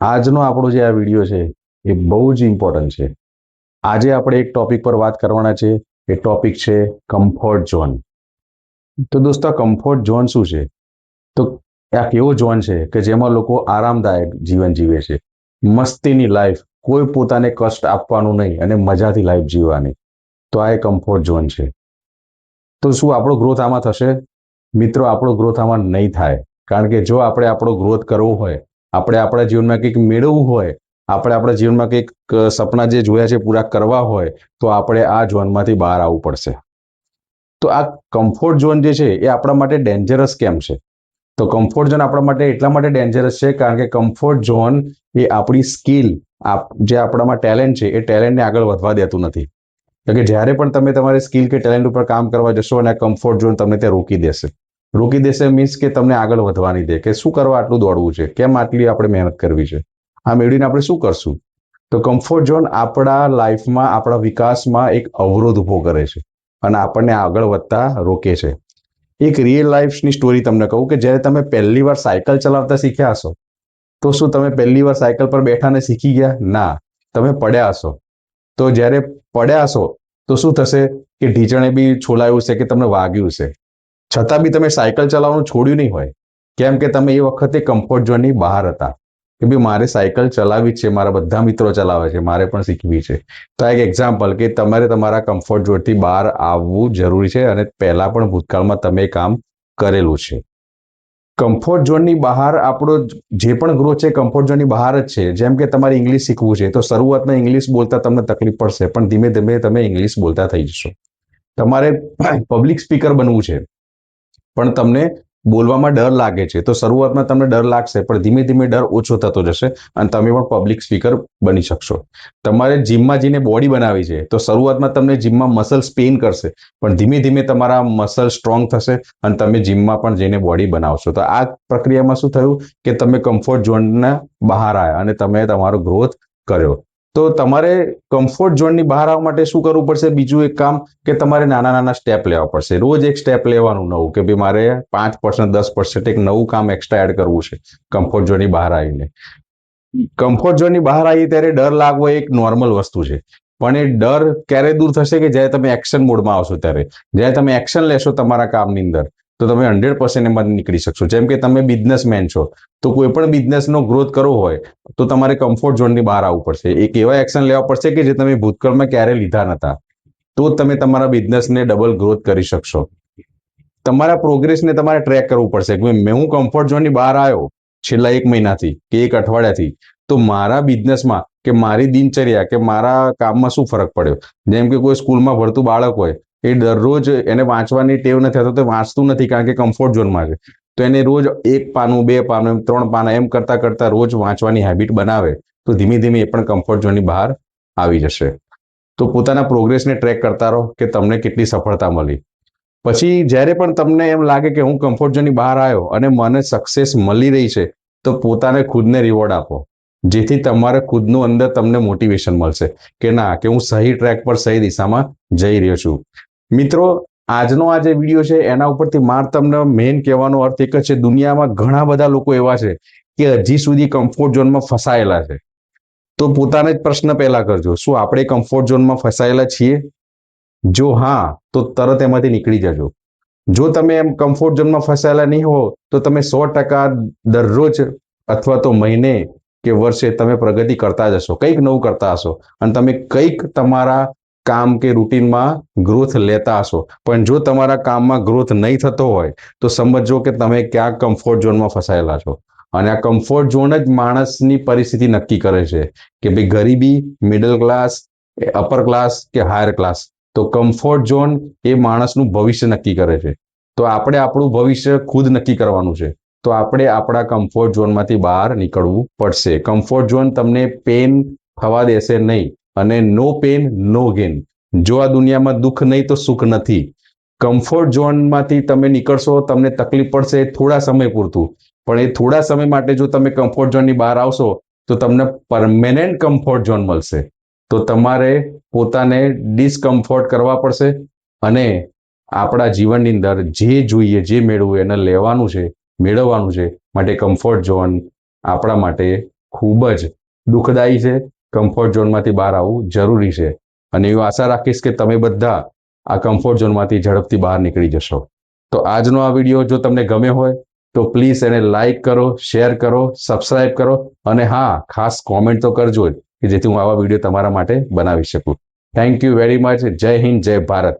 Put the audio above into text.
આજનો આપણો જે આ વિડીયો છે એ બહુ જ ઇમ્પોર્ટન્ટ છે. આજે આપણે એક ટોપિક પર વાત કરવાના છે. એ ટોપિક છે કમ્ફર્ટ ઝોન. તો દોસ્તો, આ કમ્ફર્ટ ઝોન શું છે? તો આ એવો ઝોન છે કે જેમાં લોકો આરામદાયક જીવન જીવે છે, મસ્તીની લાઈફ, કોઈ પોતાને કષ્ટ આપવાનું નહીં અને મજાથી લાઈફ જીવવાની. તો આ એક કમ્ફર્ટ ઝોન છે. તો શું આપણો ગ્રોથ આમાં થશે? મિત્રો, આપણો ગ્રોથ આમાં નહીં થાય. કારણ કે જો આપણે આપણો ગ્રોથ કરવો હોય, આપણે આપણા જીવનમાં કંઈક મેળવવું હોય, આપણે આપણા જીવનમાં કંઈક સપના જે જોયા છે પૂરા કરવા હોય, તો આપણે આ ઝોનમાંથી બહાર આવવું પડશે. તો આ કમ્ફર્ટ ઝોન જે છે એ આપણા માટે ડેન્જરસ કેમ છે? તો કમ્ફર્ટ ઝોન આપણા માટે એટલા માટે ડેન્જરસ છે કારણ કે કમ્ફર્ટ ઝોન એ આપણી સ્કિલ, જે આપણામાં ટેલેન્ટ છે એ ટેલેન્ટને આગળ વધવા દેતું નથી. એટલે કે જ્યારે પણ તમે તમારી સ્કિલ કે ટેલેન્ટ ઉપર કામ કરવા જશો અને કમ્ફર્ટ ઝોન તમને ત્યાં રોકી દેશે. રોકી દેશે મીન્સ કે તમને આગળ વધવા નહીં દે, કે શું કરવા આટલું દોડવું છે, કેમ આટલી આપણે મહેનત કરવી છે, આ મેળવીને આપણે શું કરશું? તો કમ્ફર્ટ ઝોન આપણા લાઈફમાં, આપણા વિકાસમાં એક અવરોધ ઊભો કરે છે અને આપણને આગળ વધતા રોકે છે. એક રિયલ લાઈફની સ્ટોરી તમને કહું કે જ્યારે તમે પહેલી વાર સાયકલ ચલાવતા શીખ્યા હશો, તો શું તમે પહેલી વાર સાયકલ પર બેઠાને શીખી ગયા? ના, તમે પડ્યા હશો. તો જ્યારે પડ્યા હશો તો શું થશે કે ઢીચણે બી છોલાયું છે કે તમને વાગ્યું છે, છતાં બી તમે સાયકલ ચલાવવાનું છોડ્યું નહીં હોય. કેમ કે તમે એ વખતે કમ્ફર્ટ ઝોનની બહાર હતા કે ભાઈ મારે સાયકલ ચલાવવી જ છે, મારા બધા મિત્રો ચલાવે છે, મારે પણ શીખવી છે. તો આ એક એક્ઝામ્પલ કે તમારે તમારા કમ્ફર્ટ ઝોનથી બહાર આવવું જરૂરી છે અને પહેલા પણ ભૂતકાળમાં તમે કામ કરેલું છે. કમ્ફર્ટ ઝોનની બહાર આપણો જે પણ ગ્રોથ છે કમ્ફર્ટ ઝોનની બહાર જ છે. જેમ કે તમારે ઇંગ્લિશ શીખવું છે તો શરૂઆતમાં ઇંગ્લિશ બોલતા તમને તકલીફ પડશે, પણ ધીમે ધીમે તમે ઇંગ્લિશ બોલતા થઈ જશો. તમારે પબ્લિક સ્પીકર બનવું છે પણ તમને બોલવામાં ડર લાગે છે, તો શરૂઆતમાં તમને ડર લાગશે પણ ધીમે ધીમે ડર ઓછો થતો જશે અને તમે પણ પબ્લિક સ્પીકર બની શકશો. તમારે જીમમાં જઈને બોડી બનાવી છે તો શરૂઆતમાં તમને જીમમાં મસલ્સ પેઇન કરશે, પણ ધીમે ધીમે તમારા મસલ સ્ટ્રોંગ થશે અને તમે જીમમાં પણ જઈને બોડી બનાવશો. તો આ પ્રક્રિયામાં શું થયું કે તમે કમ્ફર્ટ ઝોનના બહાર આવ્યા અને તમે તમારો ગ્રોથ કર્યો. તો તમારે કમ્ફર્ટ ઝોનની બહાર આવવા માટે શું કરવું પડશે? બીજું એક કામ કે તમારે નાના નાના સ્ટેપ લેવા પડશે. રોજ એક સ્ટેપ લેવાનું નવું, કે ભાઈ મારે 5% 10% એક નવું કામ એક્સ્ટ્રા એડ કરવું છે કમ્ફર્ટ ઝોનની બહાર આવીને. કમ્ફર્ટ ઝોનની બહાર આવી ત્યારે ડર લાગવો એક નોર્મલ વસ્તુ છે, પણ એ ડર ક્યારે દૂર થશે કે જ્યારે તમે એક્શન મોડમાં આવશો ત્યારે. જ્યારે તમે એક્શન લેશો તમારા કામની અંદર તો તમે 100% એમાંથી નીકળી શકશો. જેમ કે તમે બિઝનેસમેન છો તો કોઈ પણ બિઝનેસનો ગ્રોથ કરવો હોય તો તમારે કમ્ફર્ટ ઝોનની બહાર આવવું પડશે. એક એવા એક્શન લેવા પડશે કે જે તમે ભૂતકાળમાં ક્યારે લીધા નતા, તો તમે તમારા બિઝનેસને ડબલ ગ્રોથ કરી શકશો. તમારા પ્રોગ્રેસને તમારે ટ્રેક કરવું પડશે કે હું કમ્ફર્ટ ઝોનની બહાર આવ્યો છેલ્લા 1 મહિનાથી કે 1 અઠવાડિયાથી, તો મારા બિઝનેસમાં કે મારી દિનચર્યા કે મારા કામમાં શું ફરક પડ્યો. જેમ કે કોઈ સ્કૂલમાં ભણતું બાળક હોય, એ દરરોજ એને વાંચવાની ટેવ નથી, થતો તો વાંચતું નથી કારણ કે કમ્ફર્ટ ઝોનમાં છે. તો એને રોજ 1 પાનું, 2 પાનું, 3 પાના એમ કરતા કરતા રોજ વાંચવાની હેબિટ બનાવે તો ધીમે ધીમે એ પણ કમ્ફર્ટ ઝોનની બહાર આવી જશે. તો પોતાના પ્રોગ્રેસને ટ્રેક કરતા રહો કે તમને કેટલી સફળતા મળી. પછી જ્યારે પણ તમને એમ લાગે કે હું કમ્ફર્ટ ઝોનની બહાર આવ્યો અને મને સક્સેસ મળી રહી છે, તો પોતાને ખુદને રિવોર્ડ આપો, જેથી તમારે ખુદનું અંદર તમને મોટિવેશન મળશે કે ના, કે હું સહી ટ્રેક પર, સહી દિશામાં જઈ રહ્યો છું. મિત્રો, આજનો આ જે વિડીયો છે એના ઉપરથી માર તમને મેઇન કહેવાનો અર્થ એક જ છે. દુનિયામાં ઘણા બધા લોકો એવા છે કે હજી સુધી કમ્ફર્ટ ઝોનમાં ફસાયેલા છે. તો પોતાને જ પ્રશ્ન પહેલા કરજો, શું આપણે કમ્ફર્ટ ઝોનમાં ફસાયેલા છીએ? જો હા, તો તરત એમાંથી નીકળી જજો. જો તમે એમ કમ્ફર્ટ ઝોનમાં ફસાયેલા નહીં હો તો તમે 100% દરરોજ અથવા તો મહિને કે વર્ષે તમે પ્રગતિ કરતા જશો, કંઈક નવું કરતા હશો અને તમે કંઈક તમારા કામ કે રૂટીનમાં ગ્રોથ લેતા હશો. પણ જો તમારા કામમાં ગ્રોથ નહીં થતો હોય તો સમજો કે તમે ક્યાંક કમ્ફર્ટ ઝોનમાં ફસાયેલા છો. અને આ કમ્ફર્ટ ઝોન જ માણસની પરિસ્થિતિ નક્કી કરે છે કે ભાઈ ગરીબી, મિડલ ક્લાસ, અપર ક્લાસ કે હાયર ક્લાસ. તો કમ્ફર્ટ ઝોન એ માણસનું ભવિષ્ય નક્કી કરે છે. તો આપણે આપણું ભવિષ્ય ખુદ નક્કી કરવાનું છે. તો આપણે આપણા કમ્ફર્ટ ઝોનમાંથી બહાર નીકળવું પડશે. કમ્ફર્ટ ઝોન તમને પેન થવા દેશે નહીં અને નો પેન નો ગેન. જો આ દુનિયામાં દુઃખ નહીં તો સુખ નથી. કમ્ફર્ટ ઝોનમાંથી તમે નીકળશો, તમને તકલીફ પડશે થોડા સમય પૂરતું, પણ એ થોડા સમય માટે જો તમે કમ્ફર્ટ ઝોનની બહાર આવશો તો તમને પરમેનન્ટ કમ્ફર્ટ ઝોન મળશે. તો તમારે પોતાને ડિસ્કમ્ફર્ટ કરવા પડશે અને આપણા જીવનની અંદર જે જોઈએ, જે મેળવવું એને લેવાનું છે, મેળવવાનું છે. માટે કમ્ફર્ટ ઝોન આપણા માટે ખૂબ જ દુઃખદાયી છે. કમ્ફર્ટ ઝોનમાંથી બહાર આવવું જરૂરી છે અને એવી આશા રાખીશ કે તમે બધા આ કમ્ફર્ટ ઝોનમાંથી ઝડપથી બહાર નીકળી જશો. તો આજનો આ વિડીયો જો તમને ગમ્યો હોય તો પ્લીઝ એને લાઈક કરો, શેર કરો, સબસ્ક્રાઇબ કરો અને હા, ખાસ કોમેન્ટ તો કરજો જ કે જેથી હું આવા વિડીયો તમારા માટે બનાવી શકું. Thank you very much. જય હિન્દ, જય ભારત.